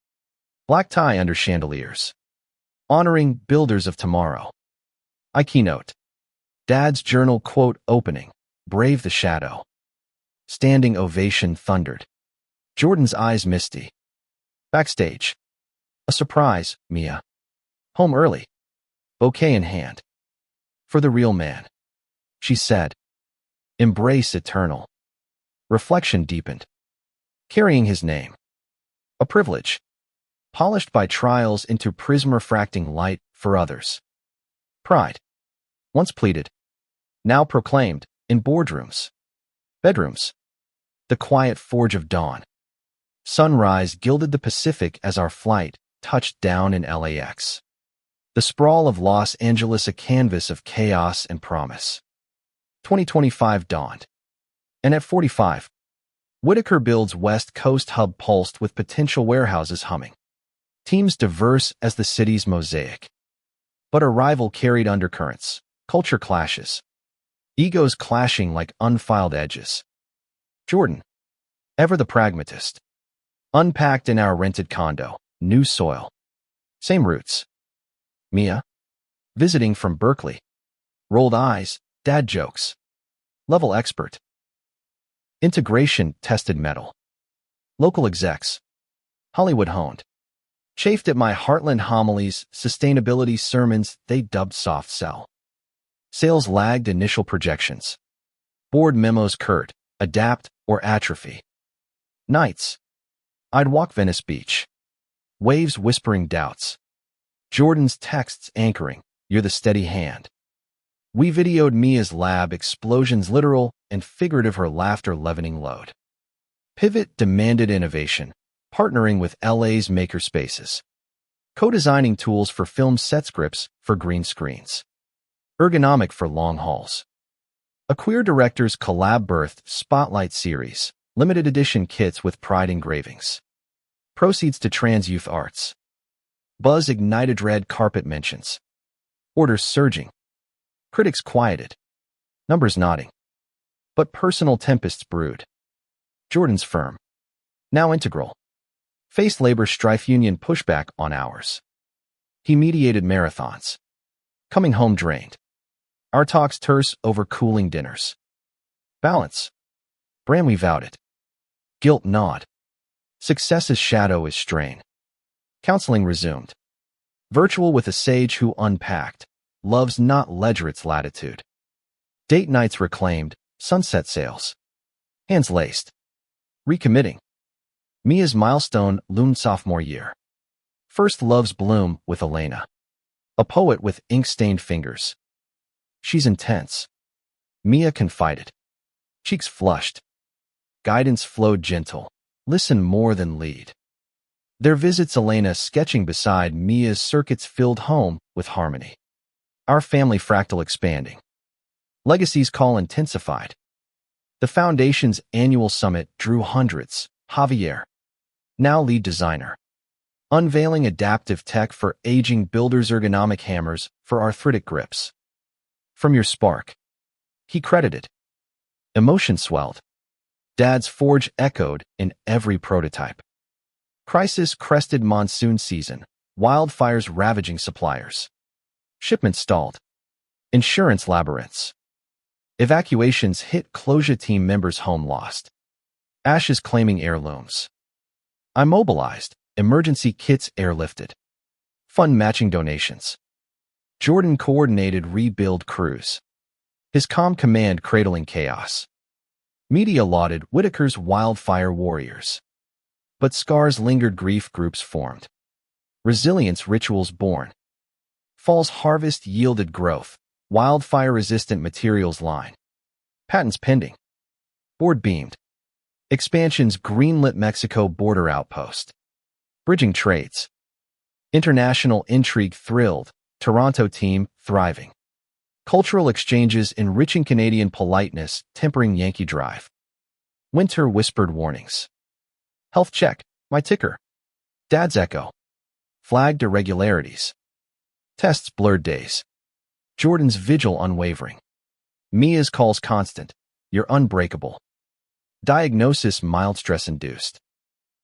Black tie under chandeliers. Honoring builders of tomorrow. I keynote. Dad's journal quote opening. Brave the shadow. Standing ovation thundered. Jordan's eyes misty. Backstage. A surprise, Mia. Home early. Bouquet in hand. For the real man. She said. Embrace eternal. Reflection deepened. Carrying his name. A privilege. Polished by trials into prism-refracting light for others. Pride. Once pleaded. Now proclaimed, in boardrooms. Bedrooms. The quiet forge of dawn. Sunrise gilded the Pacific as our flight touched down in LAX. The sprawl of Los Angeles a canvas of chaos and promise. 2025 dawned. And at 45, Whitaker builds West Coast hub pulsed with potential warehouses humming. Teams diverse as the city's mosaic. But a rival carried undercurrents, culture clashes. Egos clashing like unfiled edges. Jordan, ever the pragmatist. Unpacked in our rented condo, new soil. Same roots. Mia, visiting from Berkeley. Rolled eyes, dad jokes. Level expert. Integration tested metal. Local execs. Hollywood honed. Chafed at my Heartland homilies, sustainability sermons they dubbed soft sell. Sales lagged initial projections. Board memos curt, adapt or atrophy. Nights. I'd walk Venice Beach. Waves whispering doubts. Jordan's texts anchoring, you're the steady hand. We videoed Mia's lab explosions, literal and figurative, her laughter leavening load. Pivot demanded innovation, partnering with LA's makerspaces. Co-designing tools for film set scripts for green screens. Ergonomic for long hauls. A queer director's collab birthed Spotlight series, limited edition kits with pride engravings. Proceeds to Trans Youth Arts. Buzz ignited, red carpet mentions. Orders surging. Critics quieted. Numbers nodding. But personal tempests brewed. Jordan's firm, now integral, faced labor strife, union pushback on hours. He mediated marathons. Coming home drained. Our talks terse over cooling dinners. Balance. Bramley vowed it. Guilt gnawed. Success's shadow is strain. Counseling resumed. Virtual with a sage who unpacked. Love's not ledger its latitude. Date nights reclaimed. Sunset sails. Hands laced. Recommitting. Mia's milestone loomed sophomore year. First love's bloom with Elena. A poet with ink-stained fingers. She's intense. Mia confided. Cheeks flushed. Guidance flowed gentle. Listen more than lead. Their visits, Elena sketching beside Mia's circuits, filled home with harmony. Our family fractal expanding. Legacy's call intensified. The Foundation's annual summit drew hundreds. Javier, now lead designer. Unveiling adaptive tech for aging builders, ergonomic hammers for arthritic grips. From your spark. He credited. Emotion swelled. Dad's forge echoed in every prototype. Crisis crested monsoon season. Wildfires ravaging suppliers. Shipments stalled. Insurance labyrinths. Evacuations hit, closure team members home lost. Ashes claiming heirlooms. I mobilized. Emergency kits airlifted. Fund matching donations. Jordan coordinated rebuild crews. His calm command cradling chaos. Media lauded Whitaker's wildfire warriors. But scars lingered, grief groups formed. Resilience rituals born. Fall's harvest yielded growth. Wildfire-resistant materials line. Patents pending. Board beamed. Expansions greenlit, Mexico border outpost. Bridging trades. International intrigue thrilled. Toronto team thriving. Cultural exchanges enriching, Canadian politeness tempering Yankee drive. Winter whispered warnings. Health check. My ticker. Dad's echo. Flagged irregularities. Tests blurred days. Jordan's vigil unwavering. Mia's calls constant. You're unbreakable. Diagnosis mild stress-induced.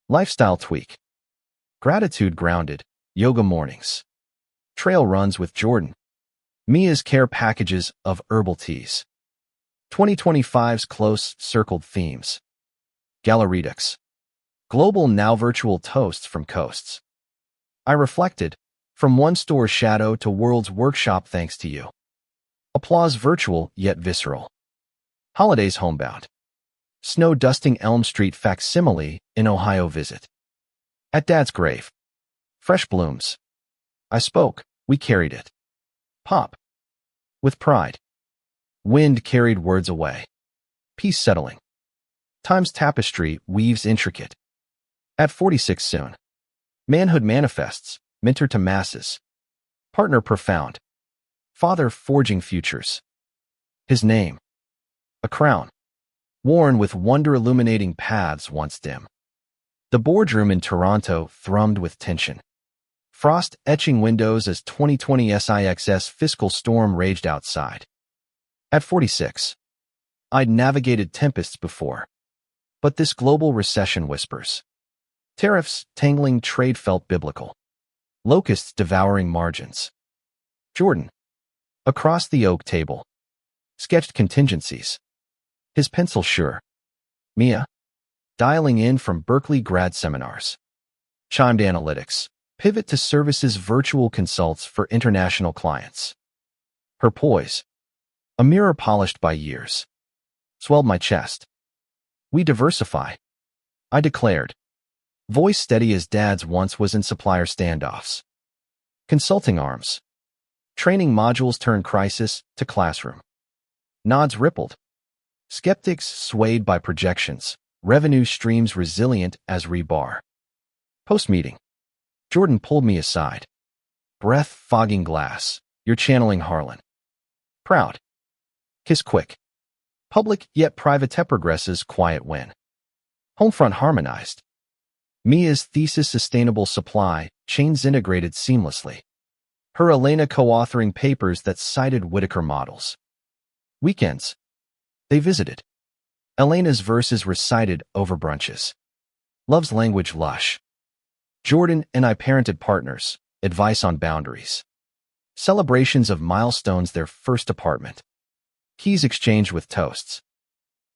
Lifestyle tweak. Gratitude grounded. Yoga mornings. Trail runs with Jordan. Mia's care packages of herbal teas. 2025's close circled themes. Gala redux. Global now virtual toasts from coasts. I reflected. From one store's shadow to world's workshop thanks to you. Applause virtual yet visceral. Holidays homebound. Snow dusting Elm Street facsimile in Ohio visit. At Dad's grave. Fresh blooms. I spoke, we carried it. Pop. With pride. Wind carried words away. Peace settling. Time's tapestry weaves intricate. At 46 soon. Manhood manifests. Mentor to masses. Partner profound. Father forging futures. His name. A crown. Worn with wonder illuminating paths once dim. The boardroom in Toronto thrummed with tension. Frost etching windows as 2020 SIXS fiscal storm raged outside. At 46. I'd navigated tempests before. But this global recession whispers. Tariffs tangling trade felt biblical. Locusts devouring margins. Jordan. Across the oak table. Sketched contingencies. His pencil sure. Mia. Dialing in from Berkeley grad seminars. Chimed analytics. Pivot to services, virtual consults for international clients. Her poise. A mirror polished by years. Swelled my chest. We diversify. I declared. Voice steady as Dad's once was in supplier standoffs. Consulting arms. Training modules turn crisis to classroom. Nods rippled. Skeptics swayed by projections. Revenue streams resilient as rebar. Post-meeting. Jordan pulled me aside. Breath fogging glass. You're channeling Harlan. Proud. Kiss quick. Public yet private progresses quiet win. Homefront harmonized. Mia's thesis sustainable supply chains integrated seamlessly. Her Elena co-authoring papers that cited Whitaker models. Weekends. They visited. Elena's verses recited over brunches. Love's language lush. Jordan and I parented partners, advice on boundaries. Celebrations of milestones their first apartment. Keys exchanged with toasts.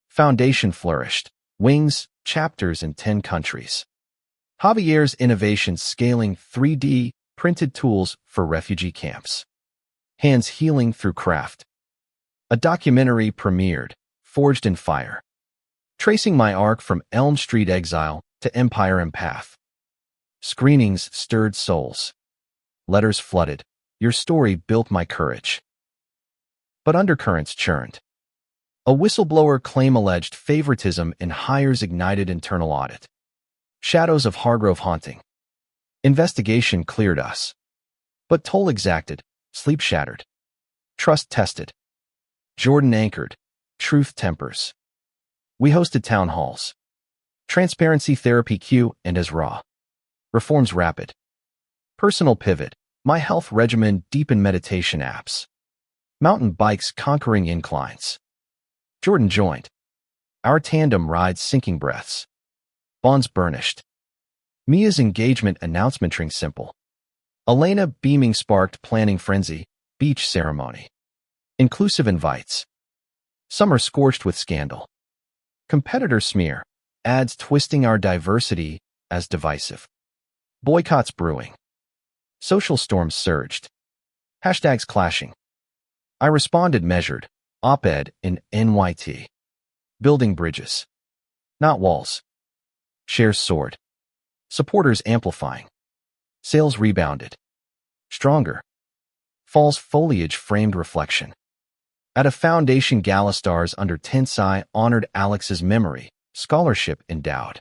Foundation flourished. Wings, chapters in 10 countries. Javier's innovations scaling 3D printed tools for refugee camps. Hands healing through craft. A documentary premiered, Forged in Fire. Tracing my arc from Elm Street exile to Empire Empath. Screenings stirred souls. Letters flooded. Your story built my courage. But undercurrents churned. A whistleblower claim alleged favoritism in hires ignited internal audit. Shadows of Hargrove haunting. Investigation cleared us. But toll exacted, sleep shattered. Trust tested. Jordan anchored. Truth tempers. We hosted town halls. Transparency therapy Q and as raw. Reforms rapid. Personal pivot. My health regimen deep in meditation apps. Mountain bikes conquering inclines. Jordan joined. Our tandem rides sinking breaths. Bonds burnished. Mia's engagement announcement ring simple. Elena beaming sparked planning frenzy, beach ceremony. Inclusive invites. Summer scorched with scandal. Competitor smear. Ads twisting our diversity as divisive. Boycotts brewing. Social storms surged. Hashtags clashing. I responded measured. Op-ed in NYT. Building bridges. Not walls. Shares soared. Supporters amplifying. Sales rebounded. Stronger. Fall's foliage framed reflection. At a foundation gala, stars under tense eye honored Alex's memory, scholarship endowed.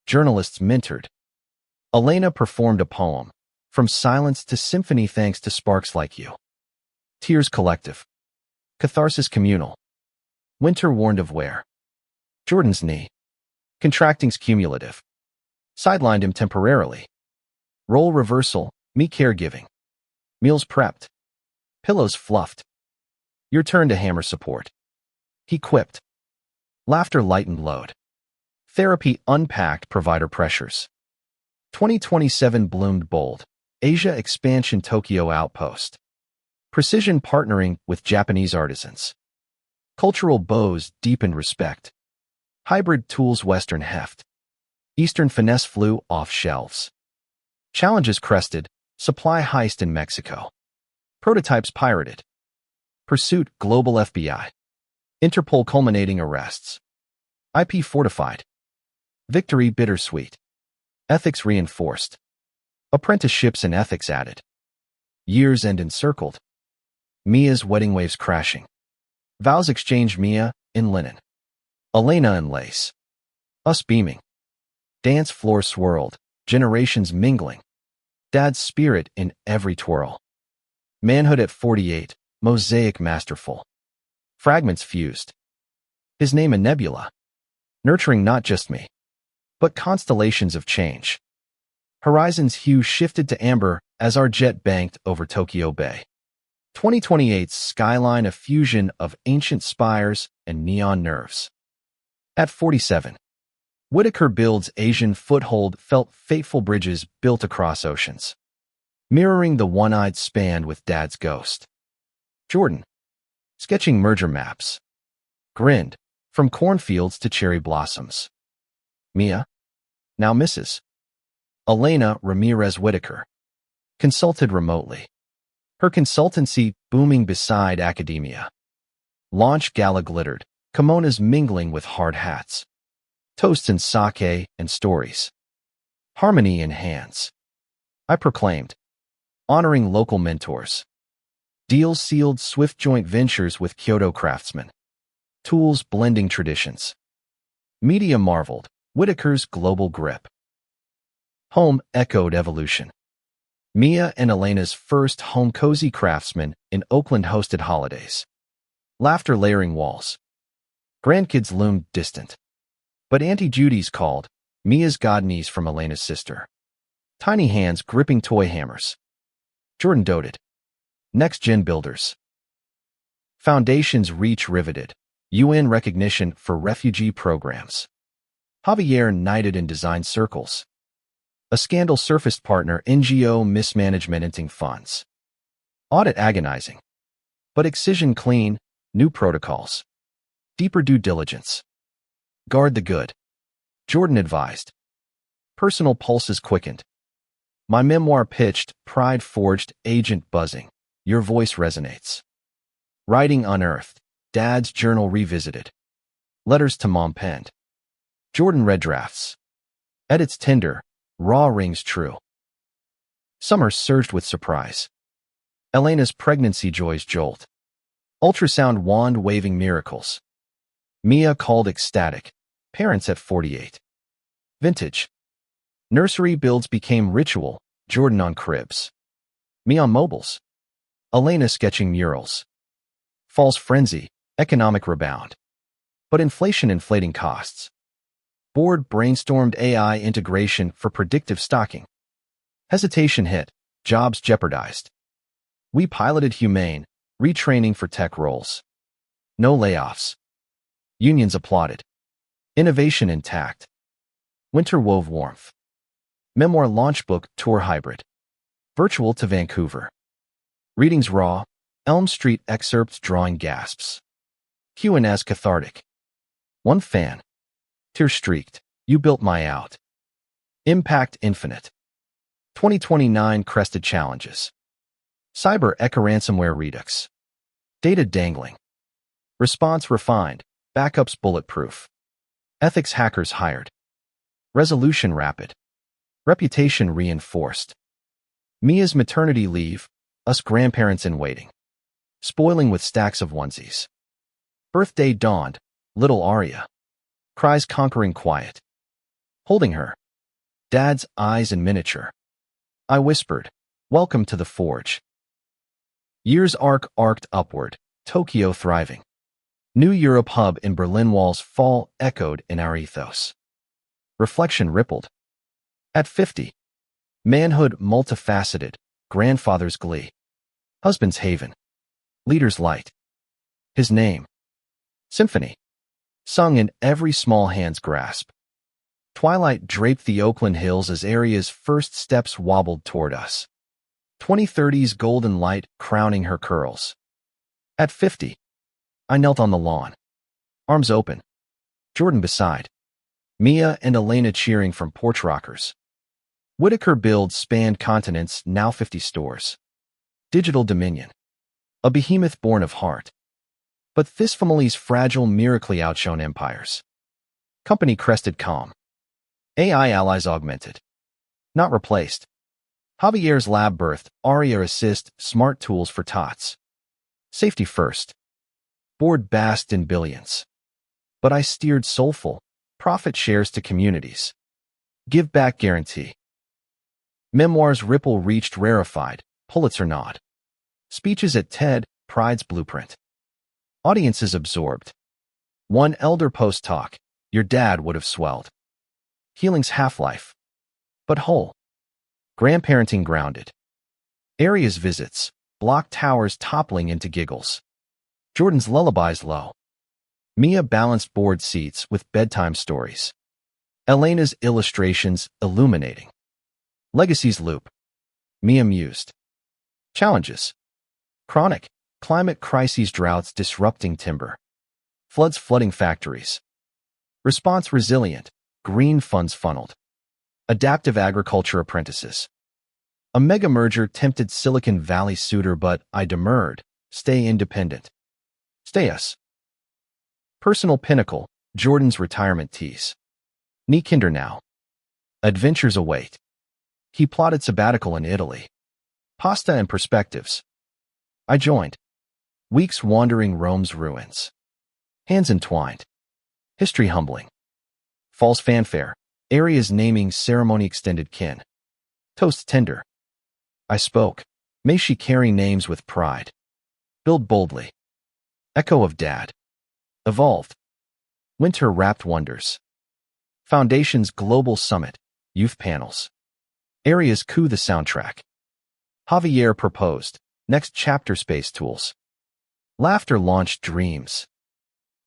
Journalists mentored. Elena performed a poem, From Silence to Symphony thanks to sparks like you. Tears collective. Catharsis communal. Winter warned of wear. Jordan's knee. Contracting's cumulative. Sidelined him temporarily. Role reversal, me caregiving. Meals prepped. Pillows fluffed. Your turn to hammer support. He quipped. Laughter lightened load. Therapy unpacked provider pressures. 2027 bloomed bold. Asia expansion Tokyo outpost. Precision partnering with Japanese artisans. Cultural bows deepened respect. Hybrid tools Western heft. Eastern finesse flew off shelves. Challenges crested. Supply heist in Mexico. Prototypes pirated. Pursuit global FBI. Interpol culminating arrests. IP fortified. Victory bittersweet. Ethics reinforced. Apprenticeships and ethics added. Years end encircled. Mia's wedding waves crashing. Vows exchanged Mia in linen. Elena in lace. Us beaming. Dance floor swirled. Generations mingling. Dad's spirit in every twirl. Manhood at 48. Mosaic masterful. Fragments fused. His name a nebula. Nurturing not just me, but constellations of change. Horizon's hue shifted to amber as our jet banked over Tokyo Bay. 2028's skyline a fusion of ancient spires and neon nerves. At 47, Whitaker builds Asian foothold felt fateful bridges built across oceans, mirroring the one-eyed span with Dad's ghost. Jordan, sketching merger maps, grinned, from cornfields to cherry blossoms. Mia, now Mrs. Elena Ramirez Whitaker, consulted remotely. Her consultancy booming beside academia. Launch gala glittered, kimonos mingling with hard hats. Toasts and sake and stories. Harmony in hands. I proclaimed, honoring local mentors. Deals sealed swift joint ventures with Kyoto craftsmen. Tools blending traditions. Media marveled, Whitaker's global grip. Home echoed evolution. Mia and Elena's first home cozy craftsman in Oakland hosted holidays. Laughter layering walls. Grandkids loomed distant. But Auntie Judy's called, Mia's god niece from Elena's sister. Tiny hands gripping toy hammers. Jordan doted. Next-gen builders. Foundations reach riveted. UN recognition for refugee programs. Javier knighted in design circles. A scandal surfaced partner NGO mismanagementing funds. Audit agonizing. But excision clean, new protocols. Deeper due diligence. Guard the good. Jordan advised. Personal pulses quickened. My memoir pitched, pride forged, agent buzzing. Your voice resonates. Writing unearthed. Dad's journal revisited. Letters to mom penned. Jordan read drafts. Edits tender, raw rings true. Summer surged with surprise. Elena's pregnancy joys jolt. Ultrasound wand-waving miracles. Mia called ecstatic. Parents at 48. Vintage. Nursery builds became ritual. Jordan on cribs. Me on mobiles. Elena sketching murals. Falls frenzy. Economic rebound. But inflation inflating costs. Board brainstormed AI integration for predictive stocking. Hesitation hit. Jobs jeopardized. We piloted humane, retraining for tech roles. No layoffs. Unions applauded. Innovation intact. Winter wove warmth. Memoir launch book tour hybrid. Virtual to Vancouver. Readings raw. Elm Street excerpts drawing gasps. Q&As cathartic. One fan. Tear streaked. You built my out. Impact infinite. 2029 crested challenges. Cyber echo ransomware redux. Data dangling. Response refined. Backups bulletproof. Ethics hackers hired. Resolution rapid. Reputation reinforced. Mia's maternity leave. Us grandparents in waiting. Spoiling with stacks of onesies. Birthday dawned. Little Aria. Cries conquering quiet. Holding her. Dad's eyes in miniature. I whispered, welcome to the forge. Years arced upward. Tokyo thriving. New Europe hub in Berlin walls fall echoed in our ethos. Reflection rippled. At 50. Manhood multifaceted. Grandfather's glee. Husband's haven. Leader's light. His name. Symphony. Sung in every small hand's grasp. Twilight draped the Oakland hills as Aria's first steps wobbled toward us. 2030's golden light crowning her curls. At 50. I knelt on the lawn. Arms open. Jordan beside. Mia and Elena cheering from porch rockers. Whitaker builds spanned continents, now 50 stores. Digital dominion. A behemoth born of heart. But this family's fragile, miraculously outshone empires. Company crested calm. AI allies augmented. Not replaced. Javier's lab birthed, Aria assist, smart tools for tots. Safety first. Board basked in billions. But I steered soulful, profit shares to communities. Give back guarantee. Memoirs ripple reached rarefied, Pulitzer nod. Speeches at TED, Pride's blueprint. Audiences absorbed. One elder post talk, your dad would have swelled. Healing's half-life. But whole. Grandparenting grounded. Aria's visits, block towers toppling into giggles. Jordan's lullabies low. Mia balanced board seats with bedtime stories. Elena's illustrations illuminating. Legacy's loop. Mia mused. Challenges. Chronic. Climate crises, droughts disrupting timber. Floods flooding factories. Response resilient. Green funds funneled. Adaptive agriculture apprentices. A mega merger tempted Silicon Valley suitor, but I demurred. Stay independent. Stay us. Personal pinnacle. Jordan's retirement tease. Knee kinder now. Adventures await. He plotted sabbatical in Italy. Pasta and perspectives. I joined. Weeks wandering Rome's ruins. Hands entwined. History humbling. False fanfare. Aria's naming ceremony extended kin. Toast tender. I spoke. May she carry names with pride. Build boldly. Echo of dad. Evolved. Winter wrapped wonders. Foundation's global summit. Youth panels. Aria's Coup the soundtrack. Javier proposed. Next chapter Space Tools. Laughter launched dreams.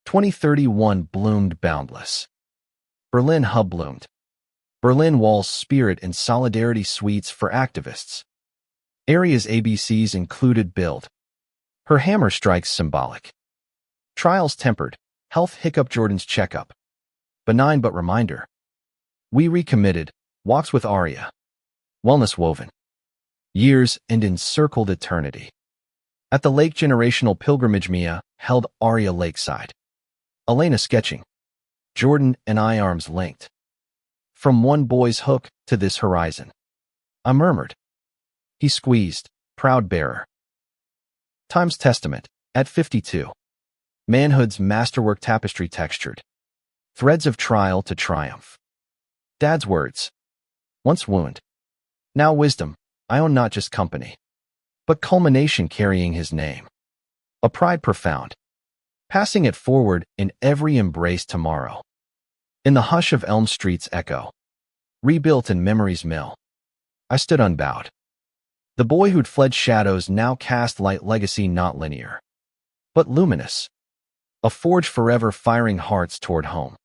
2031 bloomed boundless. Berlin hub bloomed. Berlin Wall's spirit and solidarity suites for activists. Aria's ABCs included build. Her hammer strikes symbolic. Trials tempered. Health hiccup Jordan's checkup. Benign but reminder. We recommitted. Walks with Aria. Wellness woven. Years and encircled eternity. At the lake generational pilgrimage Mia held Aria lakeside. Elena sketching. Jordan and I arms linked. From one boy's hook to this horizon. I murmured. He squeezed, proud bearer. Time's testament, at 52. Manhood's masterwork tapestry textured. Threads of trial to triumph. Dad's words. Once wound. Now wisdom, I own not just company, but culmination carrying his name. A pride profound. Passing it forward in every embrace tomorrow. In the hush of Elm Street's echo. Rebuilt in memory's mill. I stood unbowed. The boy who'd fled shadows now cast light legacy not linear, but luminous. A forge forever firing hearts toward home.